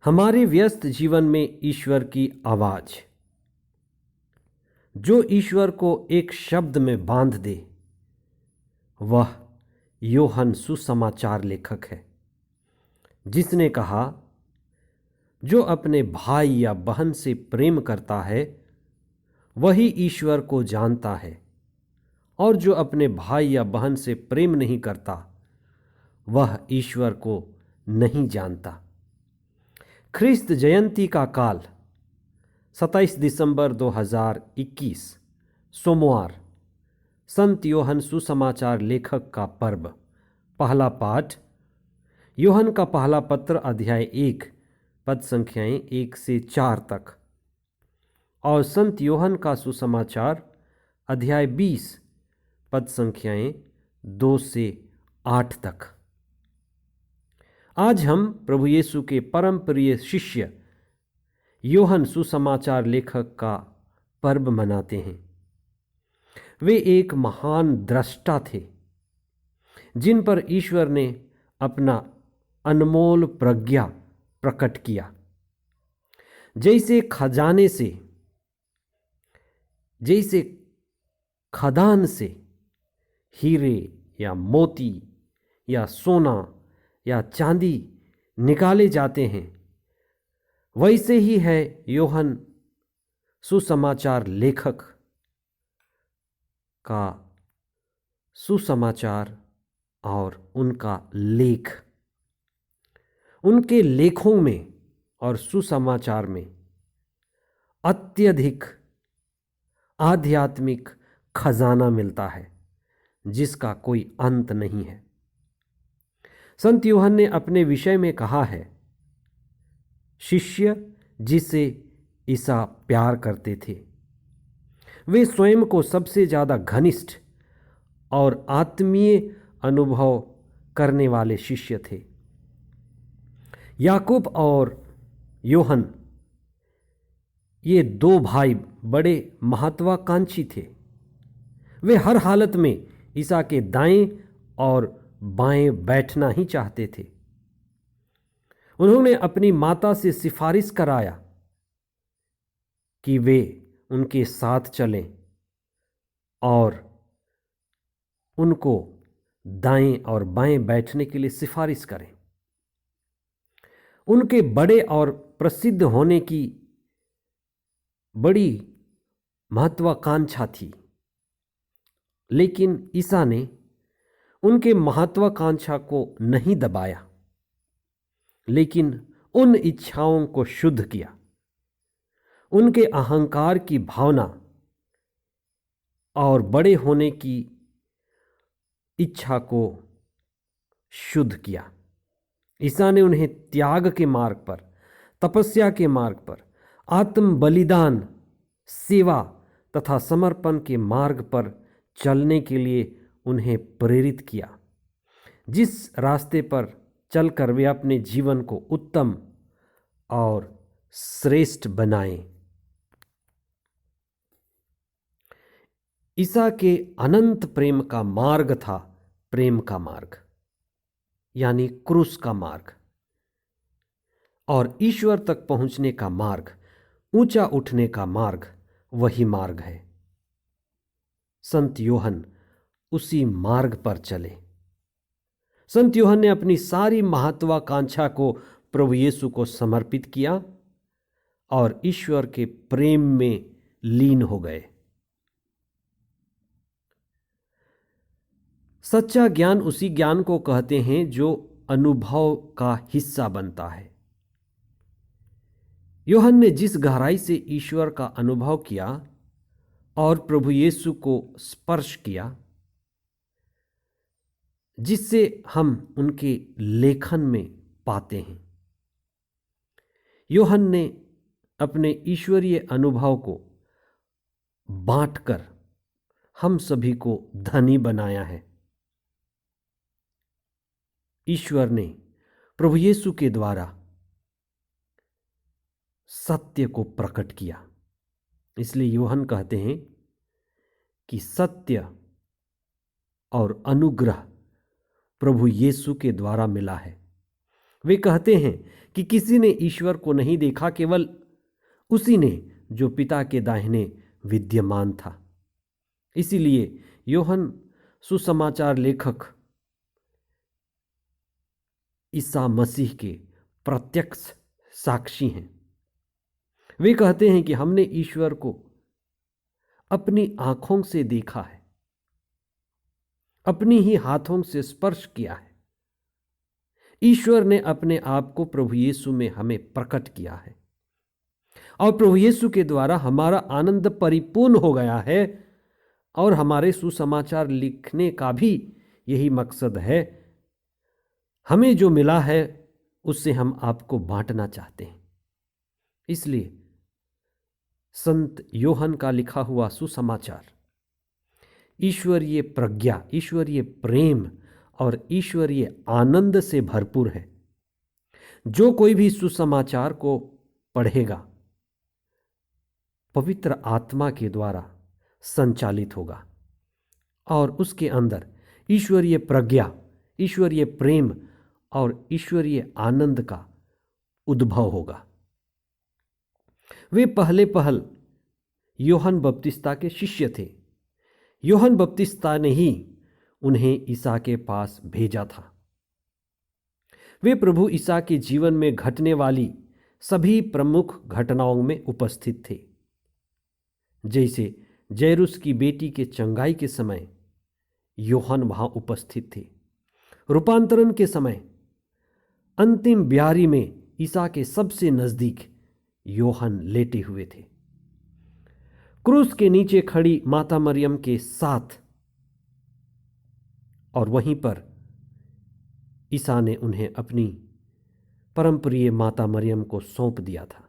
हमारे व्यस्त जीवन में ईश्वर की आवाज, जो ईश्वर को एक शब्द में बांध दे, वह योहन सुसमाचार लेखक है, जिसने कहा, जो अपने भाई या बहन से प्रेम करता है वही ईश्वर को जानता है, और जो अपने भाई या बहन से प्रेम नहीं करता वह ईश्वर को नहीं जानता। ख्रिस्त जयंती का काल 27 दिसंबर 2021 सोमवार, संत योहन सुसमाचार लेखक का पर्व। पहला पाठ योहन का पहला पत्र अध्याय 1 पद संख्याएं 1 से 4 तक, और संत योहन का सुसमाचार अध्याय 20 पद संख्याएं 2 से 8 तक। आज हम प्रभु यीशु के परम प्रिय शिष्य योहन सुसमाचार लेखक का पर्व मनाते हैं। वे एक महान दृष्टा थे, जिन पर ईश्वर ने अपना अनमोल प्रज्ञा प्रकट किया। जैसे खदान से हीरे या मोती या सोना या चांदी निकाले जाते हैं, वैसे ही है योहन सुसमाचार लेखक का सुसमाचार और उनका लेख। उनके लेखों में और सुसमाचार में अत्यधिक आध्यात्मिक खजाना मिलता है, जिसका कोई अंत नहीं है। संत यूहन्ना ने अपने विषय में कहा है, शिष्य जिसे ईसा प्यार करते थे। वे स्वयं को सबसे ज़्यादा घनिष्ठ और आत्मीय अनुभव करने वाले शिष्य थे। याकूब और योहन, ये दो भाई बड़े महत्वाकांक्षी थे। वे हर हालत में ईसा के दाएं और बाएं बैठना ही चाहते थे। उन्होंने अपनी माता से सिफारिश कराया कि वे उनके साथ चलें और उनको दाएं और बाएं बैठने के लिए सिफारिश करें। उनके बड़े और प्रसिद्ध होने की बड़ी महत्वाकांक्षा थी, लेकिन ईसा ने उनके महत्वाकांक्षा को नहीं दबाया, लेकिन उन इच्छाओं को शुद्ध किया। उनके अहंकार की भावना और बड़े होने की इच्छा को शुद्ध किया। ईसा ने उन्हें त्याग के मार्ग पर, तपस्या के मार्ग पर, आत्म बलिदान, सेवा तथा समर्पण के मार्ग पर चलने के लिए उन्हें प्रेरित किया, जिस रास्ते पर चलकर वे अपने जीवन को उत्तम और श्रेष्ठ बनाएं। ईसा के अनंत प्रेम का मार्ग था प्रेम का मार्ग, यानी क्रूस का मार्ग, और ईश्वर तक पहुंचने का मार्ग, ऊंचा उठने का मार्ग, वही मार्ग है। संत योहन उसी मार्ग पर चले। संत योहन ने अपनी सारी महत्वाकांक्षा को प्रभु यीशु को समर्पित किया और ईश्वर के प्रेम में लीन हो गए। सच्चा ज्ञान उसी ज्ञान को कहते हैं जो अनुभव का हिस्सा बनता है। योहन ने जिस गहराई से ईश्वर का अनुभव किया और प्रभु यीशु को स्पर्श किया, जिससे हम उनके लेखन में पाते हैं। योहन ने अपने ईश्वरीय अनुभव को बांटकर हम सभी को धनी बनाया है। ईश्वर ने प्रभु यीशु के द्वारा सत्य को प्रकट किया। इसलिए योहन कहते हैं कि सत्य और अनुग्रह प्रभु यीशु के द्वारा मिला है। वे कहते हैं कि किसी ने ईश्वर को नहीं देखा, केवल उसी ने जो पिता के दाहिने विद्यमान था। इसीलिए यूहन्ना सुसमाचार लेखक ईसा मसीह के प्रत्यक्ष साक्षी हैं। वे कहते हैं कि हमने ईश्वर को अपनी आंखों से देखा है, अपनी ही हाथों से स्पर्श किया है। ईश्वर ने अपने आप को प्रभु यीशु में हमें प्रकट किया है और प्रभु यीशु के द्वारा हमारा आनंद परिपूर्ण हो गया है। और हमारे सुसमाचार लिखने का भी यही मकसद है। हमें जो मिला है उससे हम आपको बांटना चाहते हैं। इसलिए संत यूहन्ना का लिखा हुआ सुसमाचार ईश्वरीय प्रज्ञा, ईश्वरीय प्रेम और ईश्वरीय आनंद से भरपूर है। जो कोई भी सुसमाचार को पढ़ेगा पवित्र आत्मा के द्वारा संचालित होगा और उसके अंदर ईश्वरीय प्रज्ञा, ईश्वरीय प्रेम और ईश्वरीय आनंद का उद्भव होगा। वे पहले यूहन्ना बपतिस्ता के शिष्य थे। यूहन्ना बपतिस्ता ने ही उन्हें ईसा के पास भेजा था। वे प्रभु ईसा के जीवन में घटने वाली सभी प्रमुख घटनाओं में उपस्थित थे। जैसे जैरुस की बेटी के चंगाई के समय यूहन्ना वहां उपस्थित थे। रूपांतरण के समय अंतिम ब्यारी में ईसा के सबसे नजदीक यूहन्ना लेटे हुए थे। क्रूस के नीचे खड़ी माता मरियम के साथ, और वहीं पर ईसा ने उन्हें अपनी परमप्रिय माता मरियम को सौंप दिया था।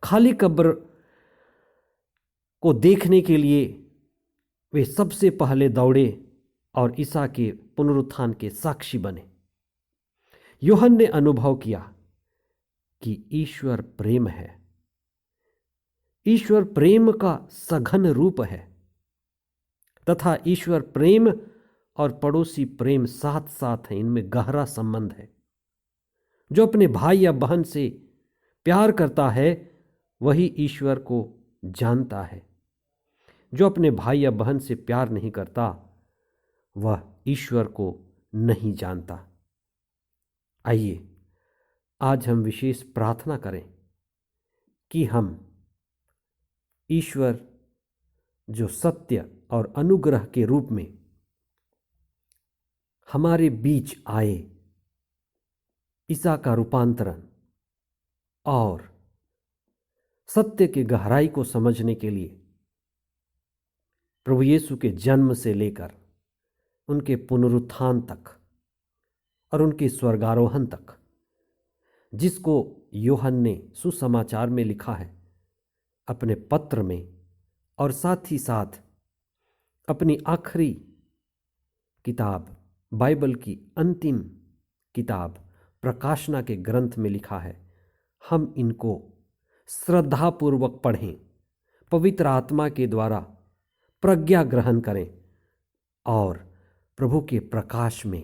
खाली कब्र को देखने के लिए वे सबसे पहले दौड़े और ईसा के पुनरुत्थान के साक्षी बने। यूहन्ना ने अनुभव किया कि ईश्वर प्रेम है, ईश्वर प्रेम का सघन रूप है तथा ईश्वर प्रेम और पड़ोसी प्रेम साथ साथ हैं। इनमें गहरा संबंध है। जो अपने भाई या बहन से प्यार करता है वही ईश्वर को जानता है। जो अपने भाई या बहन से प्यार नहीं करता वह ईश्वर को नहीं जानता। आइए आज हम विशेष प्रार्थना करें कि हम ईश्वर जो सत्य और अनुग्रह के रूप में हमारे बीच आए, ईसा का रूपांतरण और सत्य की गहराई को समझने के लिए प्रभु यीशु के जन्म से लेकर उनके पुनरुत्थान तक और उनके स्वर्गारोहण तक, जिसको यूहन्ना ने सुसमाचार में लिखा है अपने पत्र में, और साथ ही साथ अपनी आखिरी किताब बाइबल की अंतिम किताब प्रकाशना के ग्रंथ में लिखा है। हम इनको श्रद्धापूर्वक पढ़ें, पवित्र आत्मा के द्वारा प्रज्ञा ग्रहण करें और प्रभु के प्रकाश में,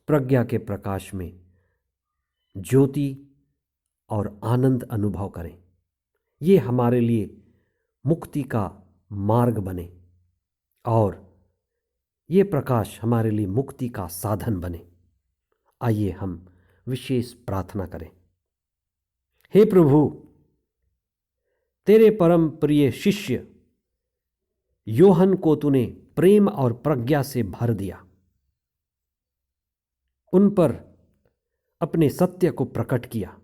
प्रज्ञा के प्रकाश में ज्योति और आनंद अनुभव करें। ये हमारे लिए मुक्ति का मार्ग बने और ये प्रकाश हमारे लिए मुक्ति का साधन बने। आइए हम विशेष प्रार्थना करें। हे प्रभु, तेरे परम प्रिय शिष्य यूहन्ना को तूने प्रेम और प्रज्ञा से भर दिया, उन पर अपने सत्य को प्रकट किया।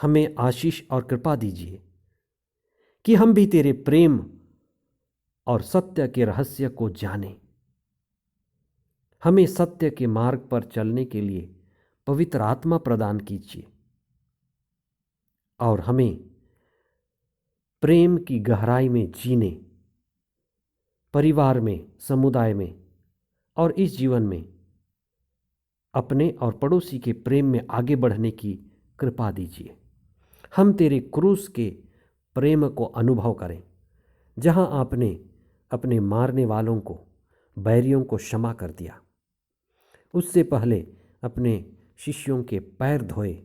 हमें आशीष और कृपा दीजिए कि हम भी तेरे प्रेम और सत्य के रहस्य को जानें। हमें सत्य के मार्ग पर चलने के लिए पवित्र आत्मा प्रदान कीजिए और हमें प्रेम की गहराई में जीने, परिवार में, समुदाय में और इस जीवन में अपने और पड़ोसी के प्रेम में आगे बढ़ने की कृपा दीजिए। हम तेरे क्रूस के प्रेम को अनुभव करें, जहां आपने अपने मारने वालों को, बैरियों को क्षमा कर दिया। उससे पहले अपने शिष्यों के पैर धोए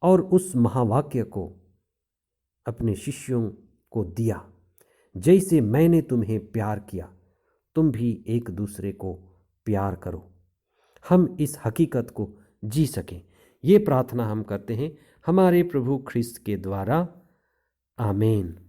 और उस महावाक्य को अपने शिष्यों को दिया, जैसे मैंने तुम्हें प्यार किया तुम भी एक दूसरे को प्यार करो। हम इस हकीकत को जी सकें, ये प्रार्थना हम करते हैं हमारे प्रभु ख्रिस्त के द्वारा। आमीन।